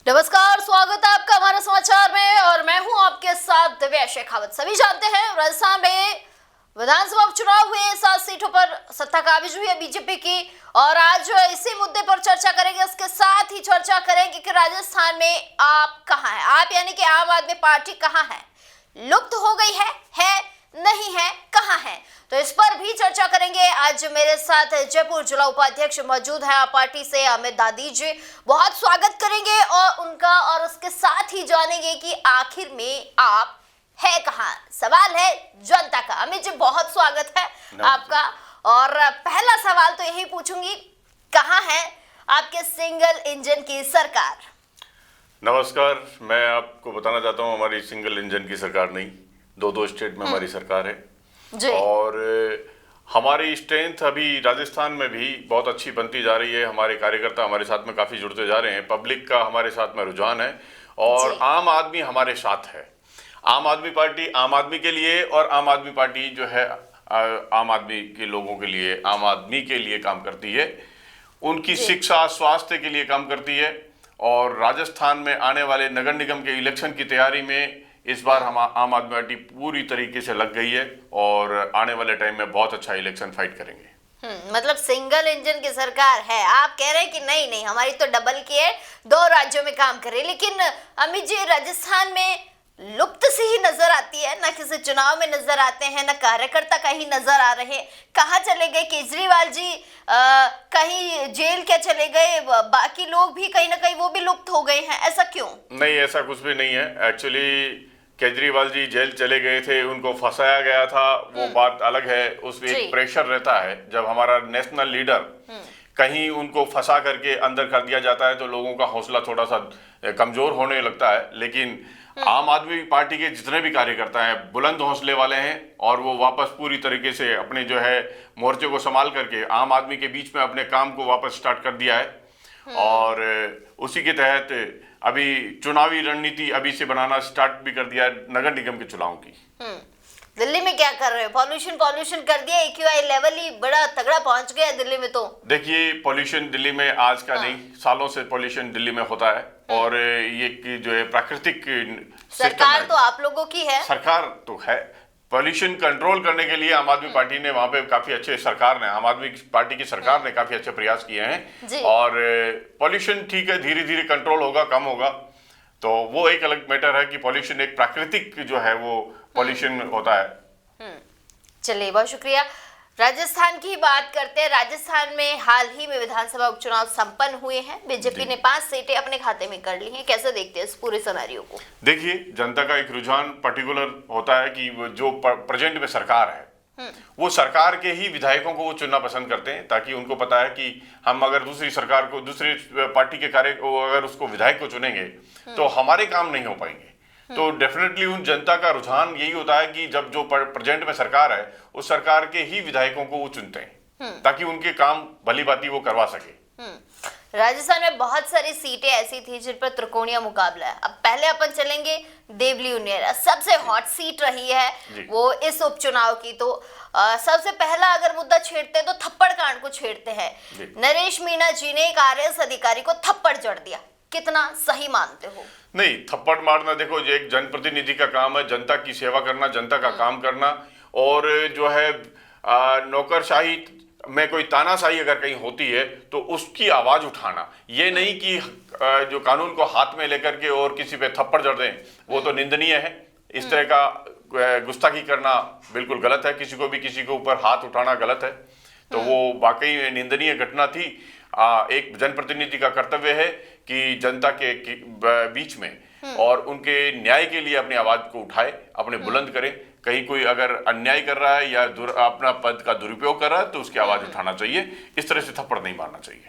नमस्कार, स्वागत है आपका हमारे समाचार में और मैं हूं आपके साथ दिव्या शेखावत। सभी जानते हैं राजस्थान में विधानसभा उपचुनाव हुए, 7 सीटों पर सत्ता काबिज हुई है बीजेपी की और आज इसी मुद्दे पर चर्चा करेंगे। इसके साथ ही चर्चा करेंगे कि राजस्थान में आप कहां हैं, आप यानी कि आम आदमी पार्टी कहां है, लुप्त हो गई है नहीं है, कहां है, तो इस पर भी चर्चा करेंगे। आज मेरे साथ जयपुर जिला उपाध्यक्ष मौजूद है आप पार्टी से, अमित दादी जी, बहुत स्वागत करेंगे और उनका, और उसके साथ ही जानेंगे कि आखिर में आप है कहां। सवाल है जनता का। अमित जी, बहुत स्वागत है आपका। और पहला सवाल तो यही पूछूंगी, कहां है आपके सिंगल इंजन की सरकार? नमस्कार, मैं आपको बताना चाहता हूं हमारी सिंगल इंजन की सरकार नहीं, दो स्टेट में हमारी सरकार है जी। और हमारी स्ट्रेंथ अभी राजस्थान में भी बहुत अच्छी बनती जा रही है। हमारे कार्यकर्ता हमारे साथ में काफ़ी जुड़ते जा रहे हैं, पब्लिक का हमारे साथ में रुझान है और आम आदमी हमारे साथ है। आम आदमी पार्टी आम आदमी के लिए और आम आदमी पार्टी जो है आम आदमी के लोगों के लिए, आम आदमी के लिए काम करती है, उनकी शिक्षा स्वास्थ्य के लिए काम करती है। और राजस्थान में आने वाले नगर निगम के इलेक्शन की तैयारी में इस बार हम आम आदमी पार्टी पूरी तरीके से लग गई है और आने वाले टाइम में बहुत अच्छा इलेक्शन फाइट करेंगे। मतलब सिंगल इंजन की सरकार है। आप कह रहे हैं कि नहीं हमारी तो डबल की है, 2 राज्यों में काम करे। लेकिन अमित जी, राजस्थान में लुप्त सी ही नजर आती है, ना किसी चुनाव में नजर आते हैं, ना कार्यकर्ता कहीं नजर आ रहे। कहाँ चले गए केजरीवाल जी? कहीं जेल क्या चले गए? बाकी लोग भी कहीं ना कहीं वो भी लुप्त हो गए हैं, ऐसा क्यों? नहीं, ऐसा कुछ भी नहीं है। एक्चुअली केजरीवाल जी जेल चले गए थे, उनको फंसाया गया था, वो बात अलग है। उसमें एक प्रेशर रहता है, जब हमारा नेशनल लीडर कहीं उनको फंसा करके अंदर कर दिया जाता है तो लोगों का हौसला थोड़ा सा कमजोर होने लगता है। लेकिन आम आदमी पार्टी के जितने भी कार्यकर्ता हैं बुलंद हौसले वाले हैं और वो वापस पूरी तरीके से अपने जो है मोर्चे को संभाल करके आम आदमी के बीच में अपने काम को वापस स्टार्ट कर दिया है। और उसी के तहत अभी चुनावी रणनीति अभी से बनाना स्टार्ट भी कर दिया है नगर निगम के चुनाव की। दिल्ली में क्या कर रहे हैं? पॉल्यूशन कर दिया, AQI लेवल ही बड़ा तगड़ा पहुंच गया दिल्ली में। तो देखिए, पॉल्यूशन दिल्ली में आज का नहीं, सालों से पॉल्यूशन दिल्ली में होता है और ये कि जो है प्राकृतिक सरकार तो आप लोगों की है, सरकार तो है। पॉल्यूशन कंट्रोल करने के लिए आम आदमी पार्टी ने वहां पे काफी अच्छे, सरकार ने, आम आदमी पार्टी की सरकार ने काफी अच्छे प्रयास किए हैं और पॉल्यूशन ठीक है, धीरे धीरे कंट्रोल होगा, कम होगा। तो वो एक अलग मैटर है कि पॉल्यूशन एक प्राकृतिक जो है वो पॉल्यूशन होता है। चलिए, बहुत शुक्रिया। राजस्थान की बात करते हैं। राजस्थान में हाल ही में विधानसभा उपचुनाव संपन्न हुए हैं। बीजेपी ने 5 सीटें अपने खाते में कर ली हैं। कैसे देखते हैं इस पूरे सिनेरियो को? देखिए, जनता का एक रुझान पर्टिकुलर होता है कि जो प्रेजेंट में सरकार है वो सरकार के ही विधायकों को वो चुनना पसंद करते हैं, ताकि उनको पता है कि हम अगर दूसरी सरकार को, दूसरी पार्टी के कार्य को, अगर उसको विधायक को चुनेंगे तो हमारे काम नहीं हो पाएंगे। तो डेफिनेटली उन जनता का रुझान यही होता है कि जब जो प्रेजेंट में सरकार है उस सरकार के ही विधायकों को वो चुनते हैं ताकि उनके काम भली भांति वो करवा सके। राजस्थान में बहुत सारी सीटें ऐसी थी जिन पर त्रिकोणीय मुकाबला है। अब पहले अपन चलेंगे देवली उनियारा, सबसे हॉट सीट रही है वो इस उपचुनाव की। तो सबसे पहला अगर मुद्दा छेड़ते हैं तो थप्पड़ कांड को छेड़ते हैं। नरेश मीणा जी ने एक IAS अधिकारी को थप्पड़ जड़ दिया, कितना सही मानते हो? नहीं, थप्पड़ मारना, देखो, ये एक जनप्रतिनिधि का काम है, जनता की सेवा करना, जनता का काम करना। और जो है नौकरशाही में कोई तानाशाही अगर कहीं होती है तो उसकी आवाज उठाना, ये नहीं कि जो कानून को हाथ में लेकर के और किसी पे थप्पड़ जड़ दें, वो तो निंदनीय है। इस तरह का गुस्ताखी करना बिल्कुल गलत है, किसी को भी किसी के ऊपर हाथ उठाना गलत है। तो वो वाकई निंदनीय घटना थी। एक जनप्रतिनिधि का कर्तव्य है कि जनता के बीच में और उनके न्याय के लिए अपनी आवाज को उठाए, अपने बुलंद करे। कहीं कोई अगर अन्याय कर रहा है या अपना पद का दुरुपयोग कर रहा है तो उसकी आवाज उठाना चाहिए, इस तरह से थप्पड़ नहीं मारना चाहिए।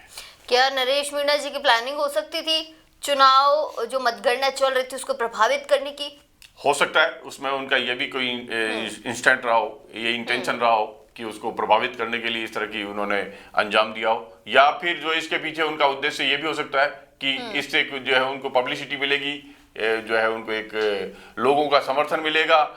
क्या नरेश मीणा जी की प्लानिंग हो सकती थी चुनाव जो मतगणना चल रही थी उसको प्रभावित करने की? हो सकता है उसमें उनका ये भी कोई इंस्टेंट रहा हो, ये इंटेंशन रहा हो कि उसको प्रभावित करने के लिए इस तरह की उन्होंने अंजाम दिया हो। या फिर जो इसके पीछे उनका उद्देश्य ये भी हो सकता है कि इससे जो है उनको पब्लिसिटी मिलेगी, जो है उनको एक लोगों का समर्थन मिलेगा।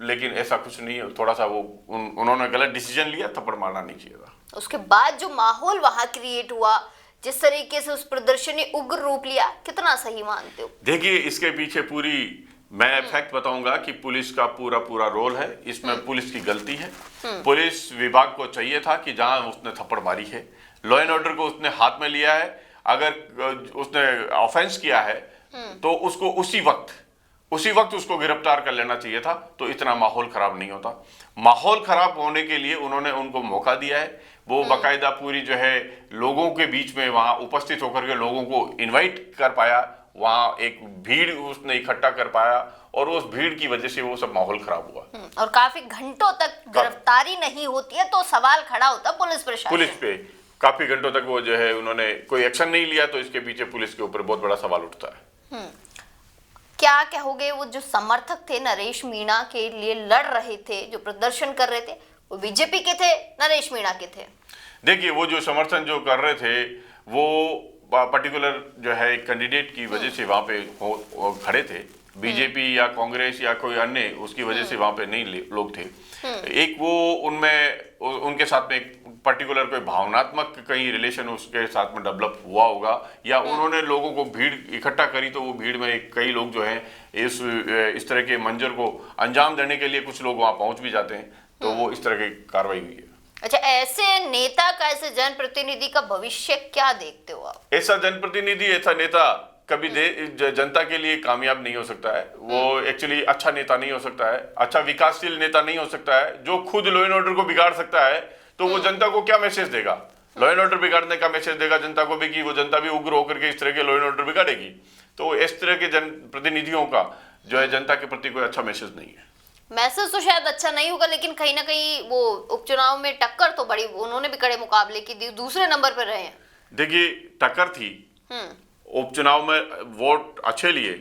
लेकिन ऐसा कुछ नहीं है, थोड़ा सा वो उन्होंने गलत डिसीजन लिया, थप्पड़ मारना नहीं चाहिए था। उसके बाद जो माहौल वहां क्रिएट हुआ जिस तरीके से उस प्रदर्शन ने उग्र रूप लिया, कितना सही मानते हो? देखिए, इसके पीछे पूरी मैं फैक्ट बताऊंगा कि पुलिस का पूरा पूरा रोल है इसमें। पुलिस की गलती है। पुलिस विभाग को चाहिए था कि जहां उसने थप्पड़ मारी है, लॉ एंड ऑर्डर को उसने हाथ में लिया है, अगर उसने ऑफेंस किया है तो उसको उसी वक्त उसको गिरफ्तार कर लेना चाहिए था, तो इतना माहौल खराब नहीं होता। माहौल खराब होने के लिए उन्होंने उनको मौका दिया है। वो बाकायदा पूरी जो है लोगों के बीच में वहां उपस्थित होकर के लोगों को इनवाइट कर पाया, वहां एक भीड़ उसने इकट्ठा कर पाया, और उस भीड़ की वजह से वो सब माहौल खराब हुआ। और काफी घंटों तक गिरफ्तारी नहीं होती है तो सवाल खड़ा होता पुलिस प्रशासन पे काफी घंटों तक वो जो है उन्होंने कोई एक्शन नहीं लिया, तो इसके पीछे पुलिस के ऊपर बहुत बड़ा सवाल उठता है। क्या कहोगे, वो जो समर्थक थे नरेश मीणा के लिए लड़ रहे थे, जो प्रदर्शन कर रहे थे, वो बीजेपी के थे, नरेश मीणा के थे? देखिए, वो जो समर्थन जो कर रहे थे वो पर्टिकुलर जो है एक कैंडिडेट की वजह से वहां पे खड़े थे। बीजेपी या कांग्रेस या कोई अन्य उसकी वजह से वहां पे नहीं लोग थे। एक वो उनमें उनके साथ में एक पर्टिकुलर कोई भावनात्मक कहीं रिलेशन उसके साथ में डेवलप हुआ होगा, या उन्होंने लोगों को भीड़ इकट्ठा करी, तो वो भीड़ में कई लोग जो हैं इस तरह के मंजर को अंजाम देने के लिए कुछ लोग वहां पहुंच भी जाते हैं, तो वो इस तरह की कार्रवाई हुई है। अच्छा, ऐसे नेता का, ऐसे जनप्रतिनिधि का भविष्य क्या देखते हो आप? ऐसा जनप्रतिनिधि, ऐसा नेता कभी जनता के लिए कामयाब नहीं हो सकता है। वो एक्चुअली अच्छा नेता नहीं हो सकता है, अच्छा विकासशील नेता नहीं हो सकता है। जो खुद लॉ एंड ऑर्डर को बिगाड़ सकता है, तो वो जनता को क्या मैसेज देगा? लॉ एंड ऑर्डर बिगाड़ने का मैसेज देगा जनता को भी कि वो जनता भी उग्र होकर के इस तरह के लॉ एंड ऑर्डर बिगाड़ेगी। तो इस तरह के जनप्रतिनिधियों का जो है जनता के प्रति कोई अच्छा मैसेज नहीं है। मैसेज तो शायद अच्छा नहीं होगा, लेकिन कहीं ना कहीं वो उपचुनाव में टक्कर तो बड़ी, उन्होंने भी कड़े मुकाबले की, दूसरे नंबर पर रहे हैं। देखिए, टक्कर थी, उपचुनाव में वोट अच्छे लिए,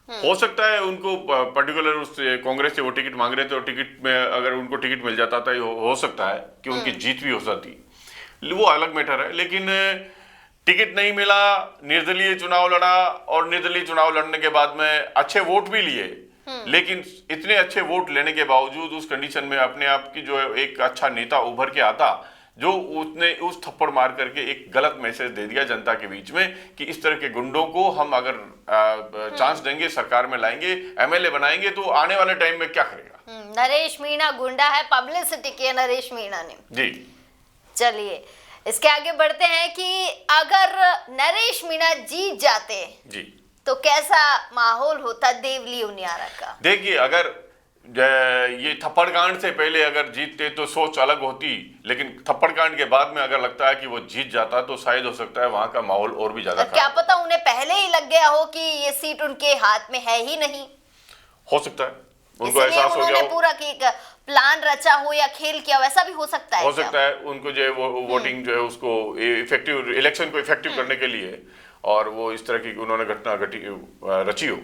हो सकता है उनको पर्टिकुलर उस कांग्रेस से वो टिकट मांग रहे थे, और टिकट में अगर उनको टिकट मिल जाता था, हो सकता है कि उनकी जीत भी हो जाती, वो अलग मैटर है। लेकिन टिकट नहीं मिला, निर्दलीय चुनाव लड़ा, और निर्दलीय चुनाव लड़ने के बाद में अच्छे वोट भी लिए, लेकिन इतने अच्छे वोट लेने के बावजूद उस कंडीशन में अपने आप की जो एक अच्छा नेता उभर के आता, जो उसने उस थप्पड़ मार करके एक गलत मैसेज दे दिया जनता के बीच में कि इस तरह के गुंडों को हम अगर चांस देंगे, सरकार में लाएंगे, एमएलए बनाएंगे, तो आने वाले टाइम में क्या करेगा? नरेश मीणा गुंडा है, पब्लिसिटी की है नरेश मीणा ने जी। चलिए, इसके आगे बढ़ते हैं कि अगर नरेश मीणा जीत जाते जी, तो कैसा माहौल होता देवली उनियारा का? देखिए, अगर ये थप्पड़ कांड से पहले अगर जीतते तो सोच अलग होती, लेकिन थप्पड़ कांड के बाद में अगर लगता है कि वो जीत जाता, तो शायद हो सकता है वहां का माहौल और भी ज्यादा क्या पता उन्हें पहले ही लग गया हो कि ये सीट उनके हाथ में है ही नहीं। हो सकता है उनको एहसास हो गया हो, पूरा की प्लान रचा हो या खेल किया, वैसा भी हो सकता है। हो सकता है उनको जो है वो वोटिंग जो है उसको इफेक्टिव, इलेक्शन को इफेक्टिव करने के लिए, और वो इस तरह की उन्होंने घटना रची हो।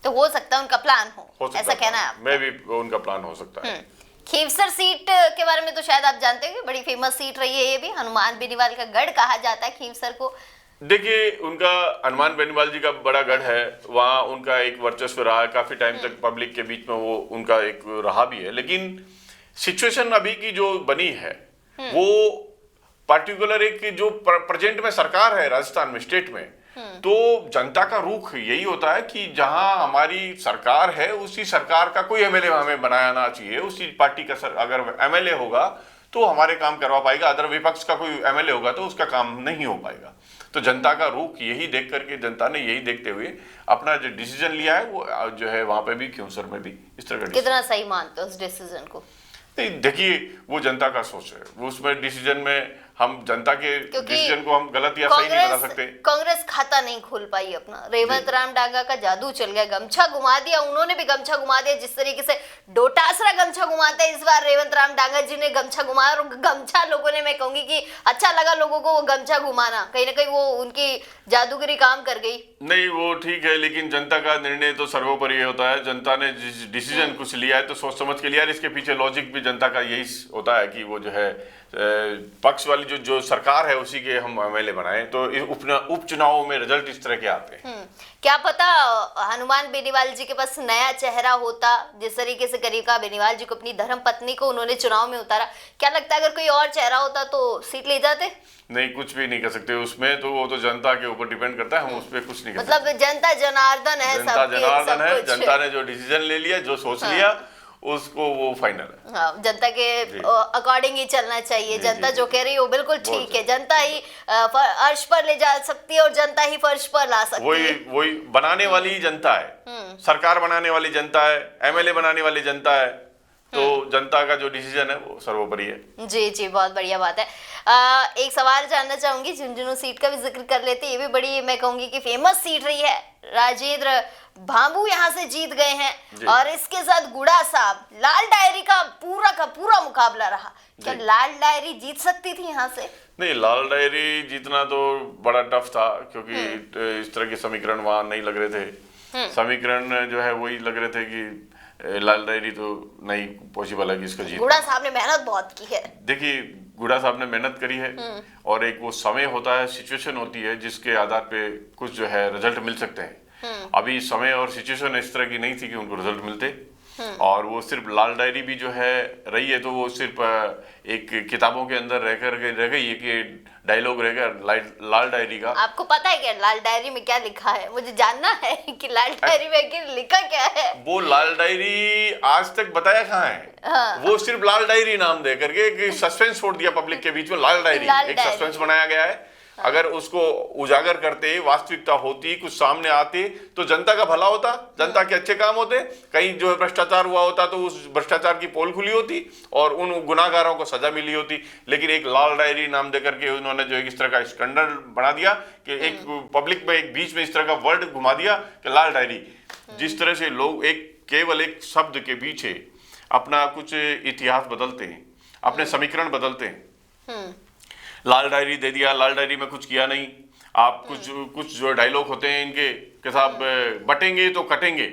तो हो सकता है उनका प्लान हो ऐसा कहना है आपका? मैं भी उनका प्लान हो सकता है। खीवसर सीट के बारे में तो शायद आप जानते हैं, बड़ी फेमस सीट रही है ये भी, हनुमान बेनीवाल का गढ़ कहा जाता है खीवसर को। देखिए, उनका हनुमान बेनीवाल जी का बड़ा गढ़ है, वहाँ उनका एक वर्चस्व रहा है काफी टाइम तक, पब्लिक के बीच में वो उनका एक रहा भी है। लेकिन सिचुएशन अभी की जो बनी है वो पर्टिकुलर एक जो प्रेजेंट में सरकार है राजस्थान में, स्टेट में, तो जनता का रुख यही होता है कि जहां हमारी सरकार है उसी सरकार का कोई एमएलए हमें बनाना चाहिए, उसी पार्टी का अगर एमएलए होगा तो हमारे काम करवा पाएगा, अदर विपक्ष का कोई एमएलए होगा तो उसका काम नहीं हो पाएगा। तो जनता का रुख यही देख करके, जनता ने यही देखते हुए अपना जो डिसीजन लिया है, वो जो है वहां पे भी, खींवसर में भी इस तरह का। कितना सही मानते हो उस डिसीजन को? देखिए, वो जनता का सोच है, वो उसमें डिसीजन में हम जनता के डिसीजन को हम गलत या सही नहीं बता सकते। कांग्रेस खाता नहीं खोल पाई अपना, रेवंत राम डांगा का जादू चल गया, गमछा घुमा दिया, उन्होंने भी गमछा घुमा दिया, जिस तरीके से डोटासरा गमछा घुमाते हैं, इस बार रेवंत राम डांगा जी ने गमछा घुमाया, और गमछा लोगों ने, मैं कहूंगी कि अच्छा लगा लोगों को वो गमछा घुमाना, कहीं ना कहीं वो उनकी जादूगरी काम कर गई। नहीं, वो ठीक है, लेकिन जनता का निर्णय तो सर्वोपरि होता है। जनता ने डिसीजन कुछ लिया है तो सोच समझ के लिया, इसके पीछे लॉजिक भी जनता का यही होता है कि वो जो है पक्ष वाली जो सरकार है उसी के हम एमएलए बनाए, तो उपचुनावों में रिजल्ट इस तरह के आते हैं। क्या पता हनुमान बेनीवाल जी के पास नया चेहरा होता, जिस तरीके से करीका बेनीवाल जी को अपनी धर्म पत्नी को उन्होंने चुनाव में उतारा, क्या लगता है अगर कोई और चेहरा होता तो सीट ले जाते? नहीं, कुछ भी नहीं कर सकते उसमें, तो वो तो जनता के ऊपर डिपेंड करता है, हम उस पर कुछ नहीं कर सकते। मतलब जनता जनार्दन है, जनता जनार्दन है, जनता ने जो डिसीजन ले लिया, जो सोच लिया उसको वो फाइनल है। हाँ, जनता के अकॉर्डिंग ही चलना चाहिए। जनता जो कह रही है वो बिल्कुल ठीक है, जनता ही अर्श पर ले जा सकती है और जनता ही फर्श पर ला सकती है। वही बनाने वाली ही जनता है, सरकार बनाने वाली जनता है, एमएलए बनाने वाली जनता है, तो जनता का जो डिसीजन है वो सर्वोपरि है। जी जी, बहुत बढ़िया बात है। एक सवाल जानना चाहूंगी, झुंझुनू सीट का भी जिक्र कर लेते हैं, ये भी बड़ी मैं कहूंगी कि फेमस सीट रही है। राजेंद्र भांबू यहाँ से जीत गए हैं और इसके साथ गुड़ा साहब, लाल डायरी का पूरा मुकाबला रहा। क्या लाल डायरी जीत सकती थी यहाँ से? नहीं, लाल डायरी जीतना तो बड़ा टफ था, क्योंकि इस तरह के समीकरण वहां नहीं लग रहे थे। समीकरण जो है वही लग रहे थे कि लाल डायरी तो नहीं पॉसिबल है कि इसको जीत। गुड़ा साहब ने मेहनत बहुत की है। देखिए, गुड़ा साहब ने मेहनत करी है, और एक वो समय होता है, सिचुएशन होती है, जिसके आधार पे कुछ जो है रिजल्ट मिल सकते हैं। अभी समय और सिचुएशन इस तरह की नहीं थी कि उनको रिजल्ट मिलते, और वो सिर्फ लाल डायरी भी जो है रही है, तो वो सिर्फ एक किताबों के अंदर रह गई है कि डायलॉग रह गया लाल डायरी का। आपको पता है क्या लाल डायरी में क्या लिखा है? मुझे जानना है कि लाल डायरी में लिखा क्या है। वो लाल डायरी आज तक बताया कहाँ है? हाँ। वो सिर्फ लाल डायरी नाम दे करके एक सस्पेंस छोड़ दिया पब्लिक के बीच में। लाल डायरी एक सस्पेंस बनाया गया है। अगर उसको उजागर करते, वास्तविकता होती, कुछ सामने आते, तो जनता का भला होता, जनता के अच्छे काम होते। कहीं जो है भ्रष्टाचार हुआ होता तो उस भ्रष्टाचार की पोल खुली होती और उन गुनाहगारों को सजा मिली होती। लेकिन एक लाल डायरी नाम देकर के उन्होंने जो इस तरह का स्कैंडल बना दिया कि एक पब्लिक में एक बीच में इस तरह का वर्ड घुमा दिया कि लाल डायरी। जिस तरह से लोग केवल एक शब्द के पीछे अपना कुछ इतिहास बदलते हैं, अपने समीकरण बदलते हैं। लाल डायरी दे दिया, लाल डायरी में कुछ किया नहीं। आप कुछ जो डायलॉग होते हैं इनके के साथ, बटेंगे तो कटेंगे,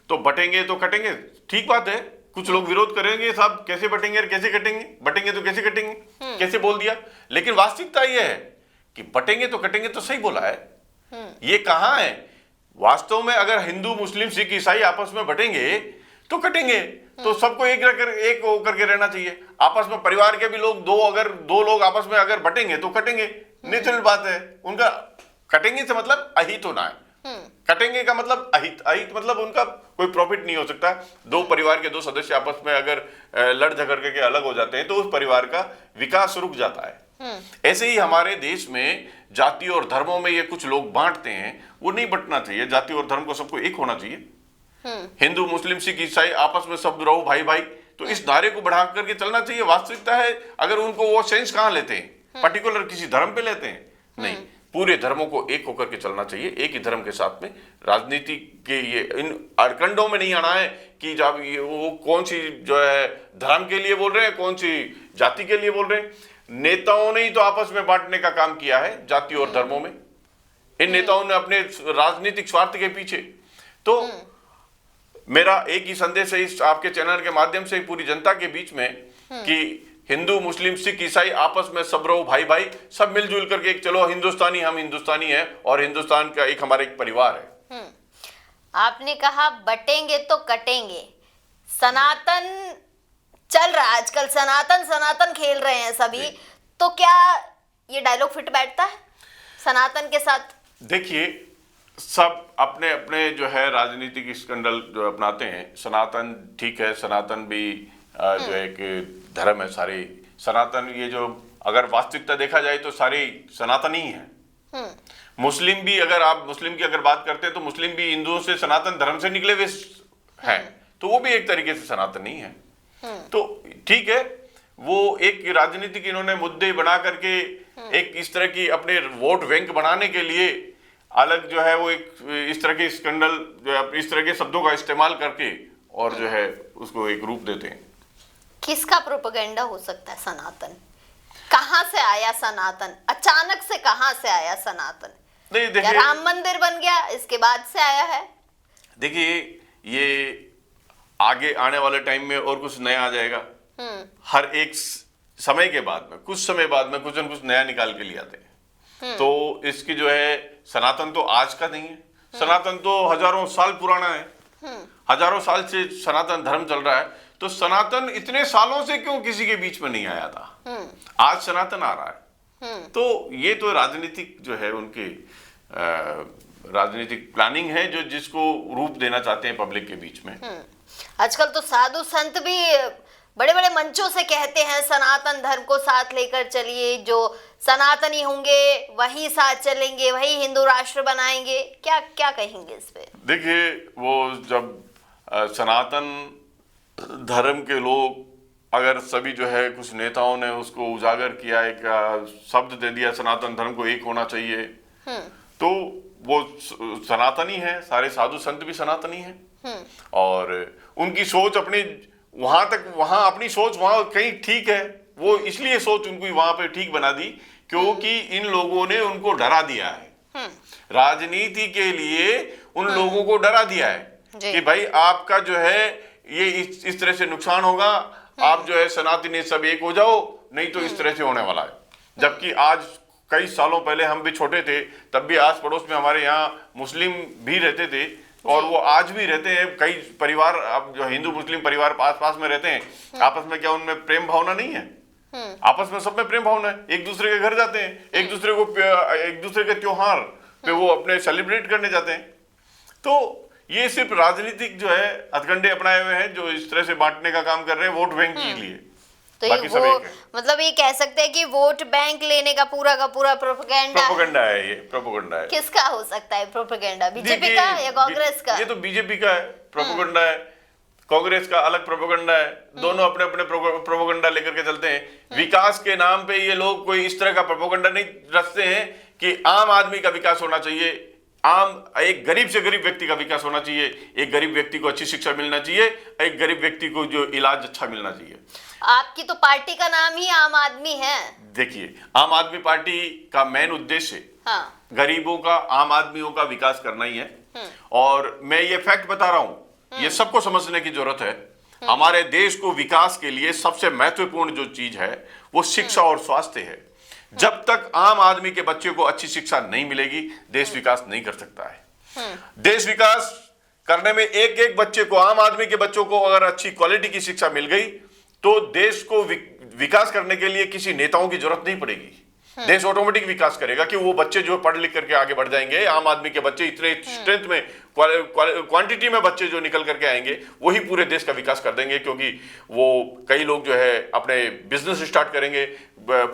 तो बटेंगे तो कटेंगे, ठीक बात है। कुछ लोग विरोध करेंगे, साहब कैसे बटेंगे और कैसे कटेंगे, बटेंगे तो कैसे कटेंगे, कैसे बोल दिया। लेकिन वास्तविकता ये है कि बटेंगे तो कटेंगे तो सही बोला है। ये कहाँ है वास्तव में? अगर हिंदू, मुस्लिम, सिख, ईसाई आपस में बटेंगे तो कटेंगे, तो सबको एक होकर के रहना चाहिए। आपस में परिवार के भी लोग दो लोग आपस में अगर बटेंगे तो कटेंगे, नेचुरल बात है। उनका कटेंगे से मतलब अहित होना है। कटेंगे का मतलब अहित मतलब उनका कोई प्रॉफिट नहीं हो सकता। दो परिवार के दो सदस्य आपस में अगर लड़ झगड़ के अलग हो जाते हैं तो उस परिवार का विकास रुक जाता है। ऐसे ही हमारे देश में जाति और धर्मों में ये कुछ लोग बांटते हैं, वो नहीं बंटना चाहिए। जाति और धर्म को सबको एक होना चाहिए। हिंदू, मुस्लिम, सिख, ईसाई आपस में सब रहो भाई भाई, तो इस नारे को बढ़ा करके चलना चाहिए। वास्तविकता है, अगर उनको वो सेंस कहाँ लेते हैं, पर्टिकुलर किसी धर्म पे लेते हैं? नहीं, पूरे धर्मों को एक होकर के चलना चाहिए। एक ही धर्म के साथ में राजनीति के ये इन अड़कंडों में नहीं आना है कि जब वो कौन सी जो है धर्म के लिए बोल रहे हैं, कौन सी जाति के लिए बोल रहे हैं। नेताओं ने ही तो आपस में बांटने का काम किया है जाति और धर्मों में। इन नेताओं ने अपने राजनीतिक स्वार्थ के पीछे। तो मेरा एक ही संदेश है इस आपके चैनल के माध्यम से पूरी जनता के बीच में कि हिंदू, मुस्लिम, सिख, ईसाई आपस में सब रहो भाई भाई, सब मिलजुल करके एक चलो हिंदुस्तानी, हम हिंदुस्तानी हैं और हिंदुस्तान का एक हमारा एक परिवार है। आपने कहा बटेंगे तो कटेंगे, सनातन चल रहा है आजकल, सनातन खेल रहे हैं सभी, तो क्या ये डायलॉग फिट बैठता है सनातन के साथ? देखिए, सब अपने अपने जो है राजनीतिक स्कैंडल जो अपनाते हैं। सनातन ठीक है, सनातन भी जो एक धर्म है। सारे सनातन, ये जो अगर वास्तविकता देखा जाए तो सारे सनातन ही हैं। मुस्लिम भी, अगर आप मुस्लिम की अगर बात करते हैं तो मुस्लिम भी हिंदुओं से, सनातन धर्म से निकले हुए हैं, तो वो भी एक तरीके से सनातन ही है। तो ठीक है, वो एक राजनीतिक इन्होंने मुद्दे बना करके एक इस तरह की अपने वोट बैंक बनाने के लिए अलग जो है वो एक इस तरह के स्कैंडल जो है इस तरह के शब्दों का इस्तेमाल करके और जो है उसको एक रूप देते हैं। किसका प्रोपेगेंडा हो सकता है सनातन? कहां से आया सनातन? अचानक से कहां से आया सनातन? नहीं, देखिए, राम मंदिर बन गया इसके बाद से आया है? देखिए, ये आगे आने वाले टाइम में और कुछ नया आ जाएगा। हर एक समय के बाद में, कुछ समय बाद में कुछ न कुछ नया निकाल के लिए आते हैं। तो इसकी जो है, सनातन तो आज का नहीं है, सनातन तो हजारों साल पुराना है। हजारों साल से सनातन धर्म चल रहा है। तो सनातन इतने सालों से क्यों किसी के बीच में नहीं आया था, आज सनातन आ रहा है। तो ये तो राजनीतिक जो है उनकी राजनीतिक प्लानिंग है, जो जिसको रूप देना चाहते हैं पब्लिक के बीच में। आजकल तो साधु संत भी बड़े बड़े मंचों से कहते हैं सनातन धर्म को साथ लेकर चलिए, जो सनातनी होंगे वही साथ चलेंगे, वही हिंदू राष्ट्र बनाएंगे। क्या क्या कहेंगे इस पे? देखिए, वो जब सनातन धर्म के लोग, अगर सभी जो है कुछ नेताओं ने उसको उजागर किया, एक शब्द दे दिया सनातन धर्म को एक होना चाहिए, तो वो सनातनी है, सारे साधु संत भी सनातनी हैं। और उनकी सोच अपनी वहां अपनी सोच वहां कहीं ठीक है, वो इसलिए सोच उनको वहां पे ठीक बना दी क्योंकि इन लोगों ने उनको डरा दिया है। राजनीति के लिए उन लोगों को डरा दिया है कि भाई आपका जो है ये इस तरह से नुकसान होगा, आप जो है सनातनी सब एक हो जाओ, नहीं तो इस तरह से होने वाला है। जबकि आज कई सालों पहले हम भी छोटे थे, तब भी आस पड़ोस में हमारे यहाँ मुस्लिम भी रहते थे और वो आज भी रहते हैं। कई परिवार अब जो हिंदू मुस्लिम परिवार पास पास में रहते हैं, आपस में क्या उनमें प्रेम भावना नहीं है? आपस में सब में प्रेम भावना है, एक दूसरे के घर जाते हैं, एक दूसरे के त्योहार पे वो अपने सेलिब्रेट करने जाते हैं। तो ये सिर्फ राजनीतिक जो है हथकंडे अपनाए हुए हैं, जो इस तरह से बांटने का काम कर रहे हैं वोट बैंक के लिए। तो ये वो मतलब ये कह सकते हैं कि वोट बैंक लेने का पूरा प्रोपेगेंडा है। ये प्रोपेगेंडा है। किसका हो सकता है प्रोपेगेंडा? बीजेपी का या कांग्रेस का? ये तो बीजेपी का है प्रोपेगेंडा है, कांग्रेस का अलग प्रोपेगेंडा है। दोनों अपने अपने प्रोपेगेंडा लेकर के चलते हैं। विकास के नाम पे ये लोग कोई इस तरह का प्रोपेगेंडा नहीं रचते हैं कि आम आदमी का विकास होना चाहिए, एक गरीब से गरीब व्यक्ति का विकास होना चाहिए, एक गरीब व्यक्ति को अच्छी शिक्षा मिलना चाहिए, एक गरीब व्यक्ति को जो इलाज अच्छा मिलना चाहिए। आपकी तो पार्टी का नाम ही आम आदमी है। देखिए, आम आदमी पार्टी का मेन उद्देश्य गरीबों का, आम आदमियों का विकास करना ही है। और मैं ये फैक्ट बता रहा हूं, ये सबको समझने की जरूरत है। हमारे देश को विकास के लिए सबसे महत्वपूर्ण जो चीज है वो शिक्षा और स्वास्थ्य है। जब तक आम आदमी के बच्चे को अच्छी शिक्षा नहीं मिलेगी, देश विकास नहीं कर सकता है। देश विकास करने में एक एक बच्चे को, आम आदमी के बच्चों को अगर अच्छी क्वालिटी की शिक्षा मिल गई तो देश को विकास करने के लिए किसी नेताओं की जरूरत नहीं पड़ेगी। देश ऑटोमेटिक विकास करेगा कि वो बच्चे जो पढ़ लिख करके आगे बढ़ जाएंगे। आम आदमी के बच्चे इतने स्ट्रेंथ में, क्वांटिटी में बच्चे जो निकल करके आएंगे वही पूरे देश का विकास कर देंगे। क्योंकि वो कई लोग जो है अपने बिजनेस स्टार्ट करेंगे,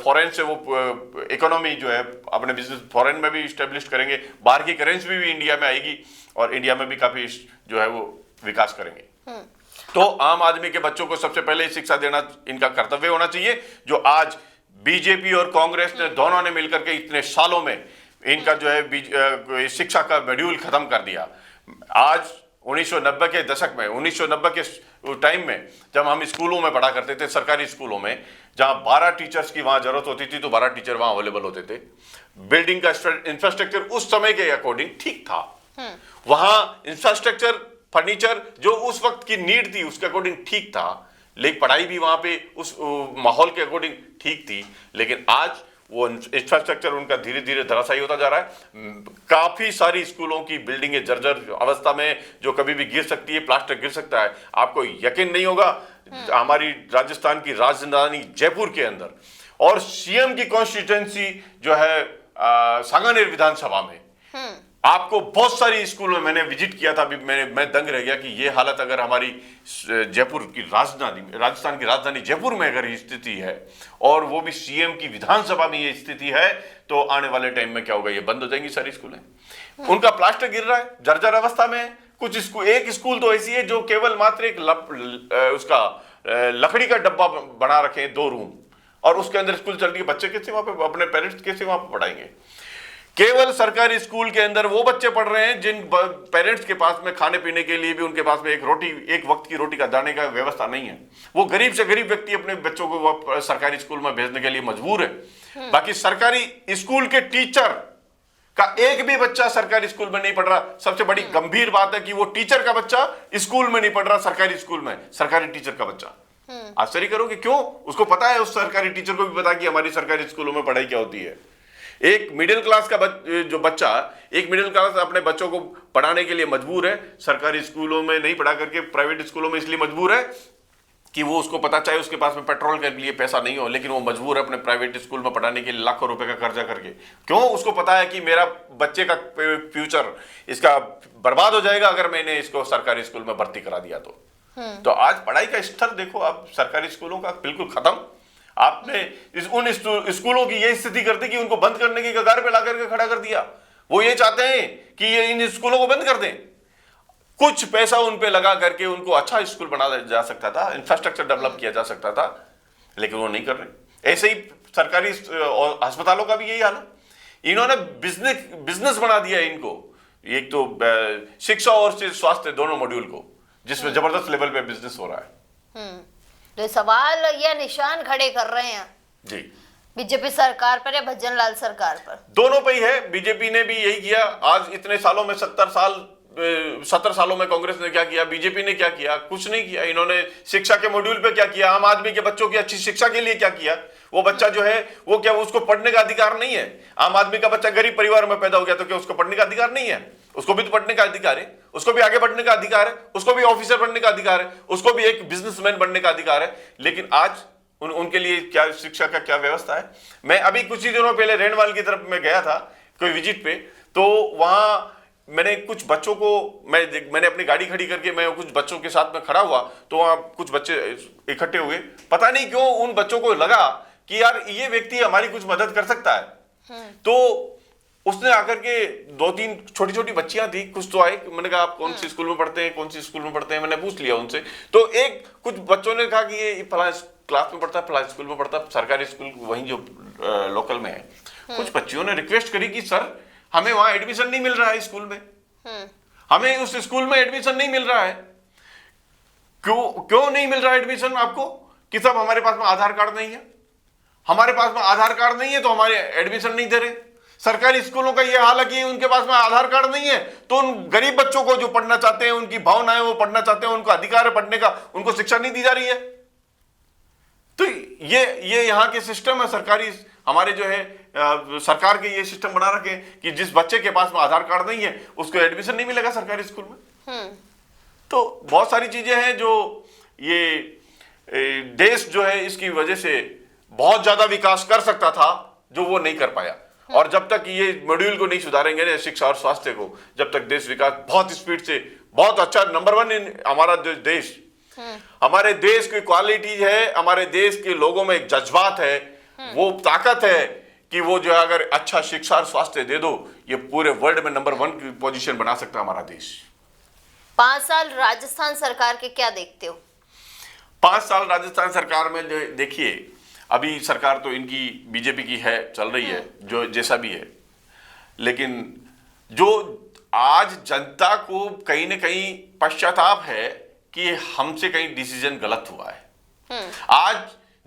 फॉरेन से वो इकोनॉमी जो है अपने बिजनेस फॉरेन में भी स्टेब्लिश करेंगे, बाहर की करेंसी भी इंडिया में आएगी और इंडिया में भी काफी जो है वो विकास करेंगे। तो आम आदमी के बच्चों को सबसे पहले शिक्षा देना इनका कर्तव्य होना चाहिए, जो आज बीजेपी और कांग्रेस ने दोनों ने मिलकर के इतने सालों में इनका जो है शिक्षा का शेड्यूल खत्म कर दिया। आज 1990 के दशक में, 1990 के टाइम में जब हम स्कूलों में पढ़ा करते थे, सरकारी स्कूलों में, जहां 12 टीचर्स की वहां जरूरत होती थी तो 12 टीचर वहां अवेलेबल होते थे। बिल्डिंग का इंफ्रास्ट्रक्चर उस समय के अकॉर्डिंग ठीक था। वहां इंफ्रास्ट्रक्चर, फर्नीचर जो उस वक्त की नीड थी उसके अकॉर्डिंग ठीक था, लेकिन पढ़ाई भी वहां पे उस माहौल के अकॉर्डिंग ठीक थी। लेकिन आज वो इंफ्रास्ट्रक्चर उनका धीरे धीरे धराशायी होता जा रहा है। काफी सारी स्कूलों की बिल्डिंगें जर्जर अवस्था में, जो कभी भी गिर सकती है, प्लास्टर गिर सकता है। आपको यकीन नहीं होगा, हमारी राजस्थान की राजधानी जयपुर के अंदर और सीएम की कॉन्स्टिट्यूएंसी जो है सांगानेर विधानसभा में, आपको बहुत सारी स्कूल में मैंने विजिट किया था, अभी मैं दंग रह गया कि ये हालत अगर हमारी जयपुर की राजधानी, राजस्थान की राजधानी जयपुर में अगर स्थिति है और वो भी सीएम की विधानसभा में ये स्थिति है, तो आने वाले टाइम में क्या होगा? ये बंद हो जाएंगी सारी स्कूलें। उनका प्लास्टर गिर रहा है, जर्जर अवस्था में है। कुछ स्कूल, एक स्कूल तो ऐसी है जो केवल मात्र एक उसका लकड़ी का डब्बा बना रखे हैं, 2 रूम, और उसके अंदर स्कूल चल रही है। बच्चे कैसे वहां पे, अपने पेरेंट्स कैसे वहां पे पढ़ाएंगे? केवल सरकारी स्कूल के अंदर वो बच्चे पढ़ रहे हैं जिन पेरेंट्स के पास में खाने पीने के लिए भी उनके पास में एक वक्त की रोटी का दाने का व्यवस्था नहीं है। वो गरीब से गरीब व्यक्ति अपने बच्चों को सरकारी स्कूल में भेजने के लिए मजबूर है। बाकी सरकारी स्कूल के टीचर का एक भी बच्चा सरकारी स्कूल में नहीं पढ़ रहा। सबसे बड़ी गंभीर बात है कि वो टीचर का बच्चा स्कूल में नहीं पढ़ रहा, सरकारी स्कूल में, सरकारी टीचर का बच्चा। आश्चर्य करोगे क्यों? उसको पता है, उस सरकारी टीचर को भी पता कि हमारी सरकारी स्कूलों में पढ़ाई क्या होती है। एक मिडिल क्लास का जो बच्चा, एक मिडिल क्लास अपने बच्चों को पढ़ाने के लिए मजबूर है, सरकारी स्कूलों में नहीं पढ़ा करके प्राइवेट स्कूलों में इसलिए मजबूर है कि वो, उसको पता, चाहे उसके पास में पेट्रोल के लिए पैसा नहीं हो, लेकिन वो मजबूर है अपने प्राइवेट स्कूल में पढ़ाने के लिए लाखों रुपए का कर्जा करके। क्यों? उसको पता है कि मेरा बच्चे का फ्यूचर इसका बर्बाद हो जाएगा अगर मैंने इसको सरकारी स्कूल में भर्ती करा दिया तो आज पढ़ाई का स्तर देखो आप सरकारी स्कूलों का बिल्कुल खत्म। आपने उन स्कूलों की ये स्थिति कर दी कि उनको बंद करने की कगार पे ला करके खड़ा कर दिया। वो ये चाहते हैं कि ये इन स्कूलों को बंद कर दें, कुछ पैसा उन पे लगा करके उनको अच्छा स्कूल बनाया जा सकता था, इंफ्रास्ट्रक्चर डेवलप किया जा सकता था, लेकिन वो नहीं कर रहे। ऐसे ही सरकारी अस्पतालों का भी यही हाल है। इन्होंने बिजनेस बना दिया इनको, एक तो शिक्षा और स्वास्थ्य दोनों मॉड्यूल को, जिसमें जबरदस्त लेवल पे बिजनेस हो रहा है। तो सवाल या निशान खड़े कर रहे हैं जी बीजेपी सरकार पर या भज्जन लाल सरकार पर? दोनों पे ही है। बीजेपी ने भी यही किया। आज इतने सालों में 70 सालों में कांग्रेस ने क्या किया, बीजेपी ने क्या किया? कुछ नहीं किया। इन्होंने शिक्षा के मॉड्यूल पे क्या किया, आम आदमी के बच्चों की अच्छी शिक्षा के लिए क्या किया? वो बच्चा जो है वो क्या, उसको पढ़ने का अधिकार नहीं है? आम आदमी का बच्चा गरीब परिवार में पैदा हो गया तो क्या उसको पढ़ने का अधिकार नहीं है? उसको भी तो पढ़ने का अधिकार है, उसको भी आगे बढ़ने का अधिकार है, उसको भी ऑफिसर बनने का अधिकार है, उसको भी एक बिजनेसमैन बनने का अधिकार है। लेकिन आज उनके लिए क्या शिक्षा का क्या व्यवस्था है? मैं अभी कुछ ही दिनों पहले रेणवाल की तरफ में गया था कोई विजिट पे, तो वहां मैंने कुछ बच्चों को, मैंने अपनी गाड़ी खड़ी करके मैं कुछ बच्चों के साथ में खड़ा हुआ, तो वहां कुछ बच्चे इकट्ठे हुए। पता नहीं क्यों उन बच्चों को लगा कि यार ये व्यक्ति हमारी कुछ मदद कर सकता है। तो उसने आकर के 2-3 छोटी छोटी बच्चियां थी, कुछ तो आए। मैंने कहा आप कौन सी स्कूल में पढ़ते हैं, कौन सी स्कूल में पढ़ते हैं? मैंने पूछ लिया उनसे। तो कुछ बच्चों ने कहा कि ये फलां क्लास में पढ़ता है, फलां स्कूल में पढ़ता है, सरकारी स्कूल वहीं जो लोकल में है। कुछ बच्चियों ने रिक्वेस्ट करी कि सर हमें वहां एडमिशन नहीं मिल रहा है, स्कूल में हमें उस स्कूल में एडमिशन नहीं मिल रहा है। क्यों नहीं मिल रहा है एडमिशन आपको? कि साहब हमारे पास में आधार कार्ड नहीं है, हमारे पास में आधार कार्ड नहीं है तो हमारे एडमिशन नहीं दे रहे। सरकारी स्कूलों का यह हाल है कि उनके पास में आधार कार्ड नहीं है तो उन गरीब बच्चों को जो पढ़ना चाहते हैं, उनकी भावनाएं वो पढ़ना चाहते हैं, उनको अधिकार है पढ़ने का, उनको शिक्षा नहीं दी जा रही है। तो ये यहाँ के सिस्टम है सरकारी, हमारे जो है सरकार के ये सिस्टम बना रखे कि जिस बच्चे के पास में आधार कार्ड नहीं है उसको एडमिशन नहीं मिलेगा सरकारी स्कूल में। तो बहुत सारी चीजें हैं जो ये देश जो है इसकी वजह से बहुत ज्यादा विकास कर सकता था, जो वो नहीं कर पाया। और जब तक ये मॉड्यूल को नहीं सुधारेंगे ना, शिक्षा और स्वास्थ्य को, जब तक देश विकास बहुत स्पीड से, बहुत अच्छा नंबर 1 इन हमारा जो देश, हमारे देश की क्वालिटी है, हमारे देश के लोगों में एक जज्बात है, वो ताकत है कि वो जो है अगर अच्छा शिक्षा और स्वास्थ्य दे दो, ये पूरे वर्ल्ड में नंबर 1 की पोजीशन बना सकता है हमारा देश। 5 साल राजस्थान सरकार के क्या देखते हो? 5 साल राजस्थान सरकार में देखिए, अभी सरकार तो इनकी बीजेपी की है, चल रही है, जो जैसा भी है, लेकिन जो आज जनता को कहीं ना कहीं पश्चाताप है कि हमसे कहीं डिसीजन गलत हुआ है। आज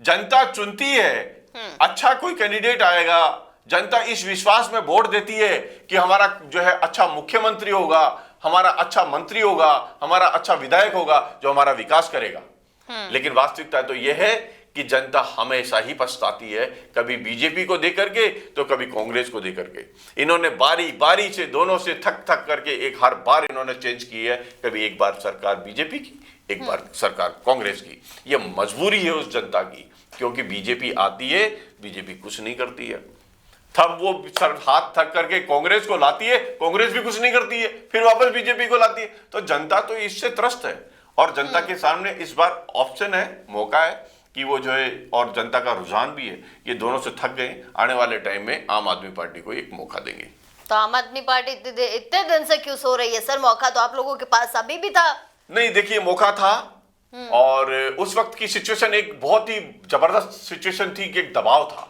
जनता चुनती है, अच्छा कोई कैंडिडेट आएगा, जनता इस विश्वास में वोट देती है कि हमारा जो है अच्छा मुख्यमंत्री होगा, हमारा अच्छा मंत्री होगा, हमारा अच्छा विधायक होगा जो हमारा विकास करेगा। लेकिन वास्तविकता तो यह है कि जनता हमेशा ही पछताती है, कभी बीजेपी को देकर के तो कभी कांग्रेस को देकर के। इन्होंने बारी बारी से दोनों से थक करके एक हर बार इन्होंने चेंज की है, कभी एक बार सरकार बीजेपी की, एक बार सरकार कांग्रेस की। यह मजबूरी है उस जनता की, क्योंकि बीजेपी आती है, बीजेपी कुछ नहीं करती है, तब वो हाथ थक करके कांग्रेस को लाती है, कांग्रेस भी कुछ नहीं करती है, फिर वापस बीजेपी को लाती है। तो जनता तो इससे त्रस्त है, और जनता के सामने इस बार ऑप्शन है, मौका है कि वो जो है, और जनता का रुझान भी है, ये दोनों से थक गए, आने वाले टाइम में आम आदमी पार्टी को एक मौका देंगे। तो आम आदमी पार्टी इतने दिन से क्यों सो रही है सर? मौका तो आप लोगों के पास अभी भी था। नहीं, देखिए मौका था, और उस वक्त की सिचुएशन एक बहुत ही जबरदस्त सिचुएशन थी कि एक दबाव था।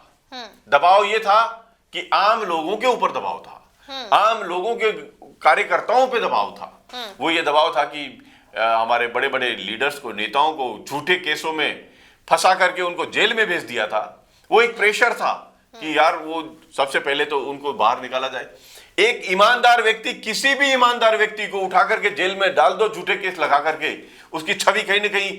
दबाव ये था कि आम लोगों के ऊपर दबाव था, आम लोगों के कार्यकर्ताओं पे दबाव था। वो ये दबाव था कि हमारे बड़े बड़े लीडर्स को, नेताओं को झूठे केसों में फंसा करके उनको जेल में भेज दिया था। वो एक प्रेशर था कि यार वो सबसे पहले तो उनको बाहर निकाला जाए। एक ईमानदार व्यक्ति, किसी भी ईमानदार व्यक्ति को उठा करके जेल में डाल दो, झूठे केस लगा करके, उसकी छवि कहीं ना कहीं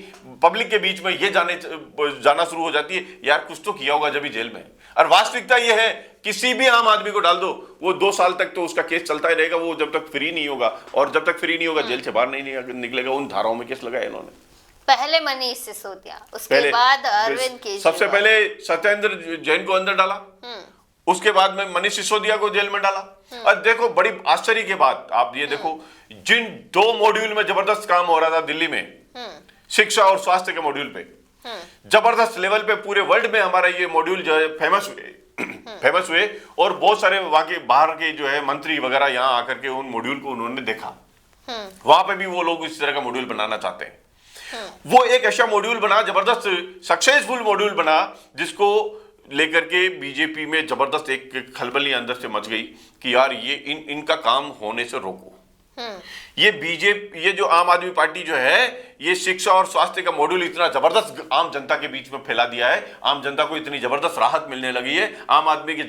पब्लिक के बीच में ये जाना शुरू हो जाती है, यार कुछ तो किया होगा जब भी जेल में। और वास्तविकता ये है, किसी भी आम आदमी को डाल दो, वो 2 साल तक तो उसका केस चलता ही रहेगा, वो जब तक फ्री नहीं होगा, और जब तक फ्री नहीं होगा जेल से बाहर नहीं निकलेगा। उन धाराओं में केस लगाया इन्होंने। पहले मनीष सिसोदिया, उसके बाद अरविंद केजरीवाल। सबसे पहले सत्येंद्र जैन को अंदर डाला, उसके बाद में मनीष सिसोदिया को जेल में डाला। और देखो, बड़ी आश्चर्य की बात, आप ये देखो, जिन 2 मॉड्यूल में जबरदस्त काम हो रहा था दिल्ली में, शिक्षा और स्वास्थ्य के मॉड्यूल पे जबरदस्त लेवल पे पूरे वर्ल्ड में हमारा ये मॉड्यूल जो है फेमस हुए, और बहुत सारे वहां के बाहर के जो है मंत्री वगैरह यहाँ आकर के उन मॉड्यूल को उन्होंने देखा। वहां पे भी वो लोग इस तरह का मॉड्यूल बनाना चाहते हैं। वो एक ऐसा मॉड्यूल बना, जबरदस्त सक्सेसफुल मॉड्यूल बना, जिसको लेकर के बीजेपी में जबरदस्त एक खलबली अंदर से मच गई कि यार ये इनका काम होने से रोको। ये जो आम आदमी पार्टी जो है, ये शिक्षा और स्वास्थ्य का मॉड्यूल इतना जबरदस्त आम जनता के बीच में फैला दिया है, आम जनता को इतनी जबरदस्त राहत मिलने लगी है, आम आदमी के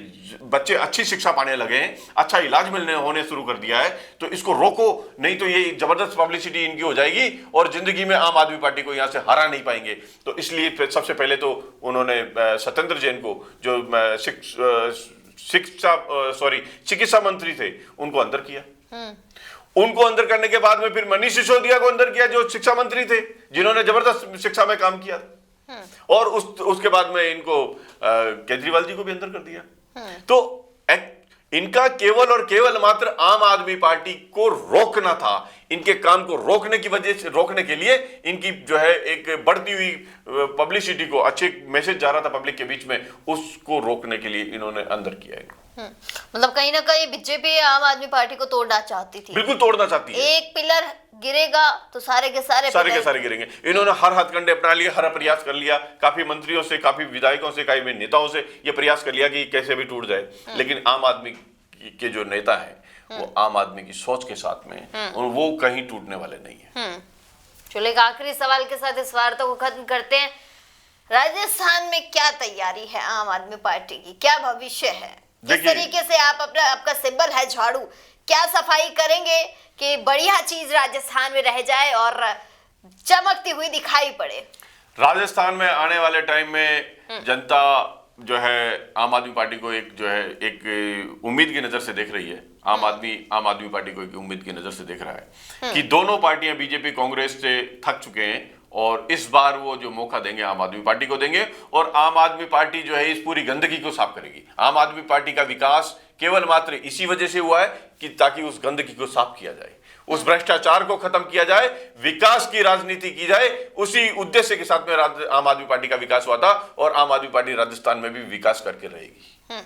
बच्चे अच्छी शिक्षा पाने लगे हैं, अच्छा इलाज होने शुरू कर दिया है, तो इसको रोको, नहीं तो ये जबरदस्त पब्लिसिटी इनकी हो जाएगी और जिंदगी में आम आदमी पार्टी को यहां से हरा नहीं पाएंगे। तो इसलिए सबसे पहले तो उन्होंने सत्येंद्र जैन को, जो चिकित्सा मंत्री थे, उनको अंदर किया। उनको अंदर करने के बाद में फिर मनीष सिसोदिया को अंदर किया, जो शिक्षा मंत्री थे, जिन्होंने जबरदस्त शिक्षा में काम किया, और उसके बाद में इनको केजरीवाल जी को भी अंदर कर दिया। तो इनका केवल और केवल मात्र आम आदमी पार्टी को रोकना था। इनके काम को रोकने की वजह से, रोकने के लिए इनकी जो है एक बढ़ती हुई पब्लिसिटी को, अच्छे मैसेज जा रहा था पब्लिक के बीच में, उसको रोकने के लिए इन्होंने अंदर किया है। मतलब कहीं ना कहीं बीजेपी आम आदमी पार्टी को तोड़ना चाहती थी। बिल्कुल तोड़ना चाहती है। एक पिलर गिरेगा तो सारे के सारे गिरेंगे। इन्होंने हर हथकंडे अपना लिए, हर प्रयास कर लिया, काफी मंत्रियों से, काफी विधायकों से, काफी नेताओं से ये प्रयास कर लिया कि कैसे भी टूट जाए, लेकिन आम आदमी के जो नेता है वो आम आदमी की सोच के साथ में, और वो कहीं टूटने वाले नहीं है। चलो एक आखिरी सवाल के साथ इस वार्ता को खत्म करते हैं। राजस्थान में क्या तैयारी है आम आदमी पार्टी की, क्या भविष्य है? किस तरीके से आपका सिंबल है झाड़ू, क्या सफाई करेंगे कि बढ़िया चीज राजस्थान में रह जाए और चमकती हुई दिखाई पड़े? राजस्थान में आने वाले टाइम में जनता जो है आम आदमी पार्टी को एक उम्मीद की नजर से देख रही है। आम आदमी पार्टी को एक उम्मीद की नजर से देख रहा है कि दोनों पार्टियां, बीजेपी कांग्रेस से थक चुके हैं, और इस बार वो जो मौका देंगे आम आदमी पार्टी को देंगे, और आम आदमी पार्टी जो है इस पूरी गंदगी को साफ करेगी। आम आदमी पार्टी का विकास केवल मात्र इसी वजह से हुआ है कि ताकि उस गंदगी को साफ किया जाए, उस भ्रष्टाचार को खत्म किया जाए, विकास की राजनीति की जाए। उसी उद्देश्य के साथ में आम आदमी पार्टी का विकास हुआ था, और आम आदमी पार्टी राजस्थान में भी विकास करके रहेगी।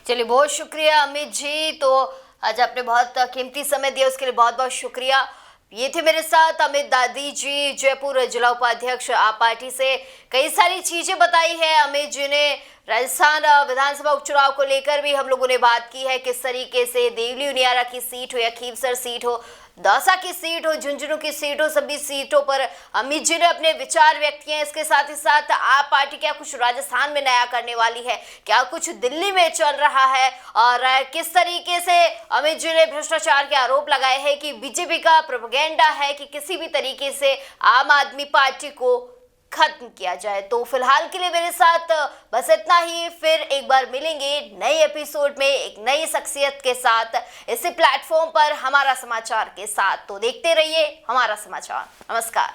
चलिए, बहुत शुक्रिया अमित जी। तो आज आपने बहुत कीमती समय दिया, उसके लिए बहुत बहुत शुक्रिया। ये थे मेरे साथ अमित दादी जी, जयपुर जिला उपाध्यक्ष आप पार्टी से। कई सारी चीजें बताई है अमित जी ने। राजस्थान विधानसभा उपचुनाव को लेकर भी हम लोगों ने बात की है, किस तरीके से देवली उनियारा की सीट हो या खीवसर सीट हो, दौसा की सीट हो, झुंझुनू की सीट हो, सभी सीटों पर अमित जी ने अपने विचार व्यक्त किए हैं। इसके साथ ही साथ आप पार्टी क्या कुछ राजस्थान में नया करने वाली है, क्या कुछ दिल्ली में चल रहा है, और किस तरीके से अमित जी ने भ्रष्टाचार के आरोप लगाए हैं कि बीजेपी का प्रोपेगेंडा है कि किसी भी तरीके से आम आदमी पार्टी को खत्म किया जाए। तो फिलहाल के लिए मेरे साथ बस इतना ही। फिर एक बार मिलेंगे नए एपिसोड में एक नई शख्सियत के साथ, इसी प्लेटफॉर्म पर हमारा समाचार के साथ। तो देखते रहिए हमारा समाचार। नमस्कार।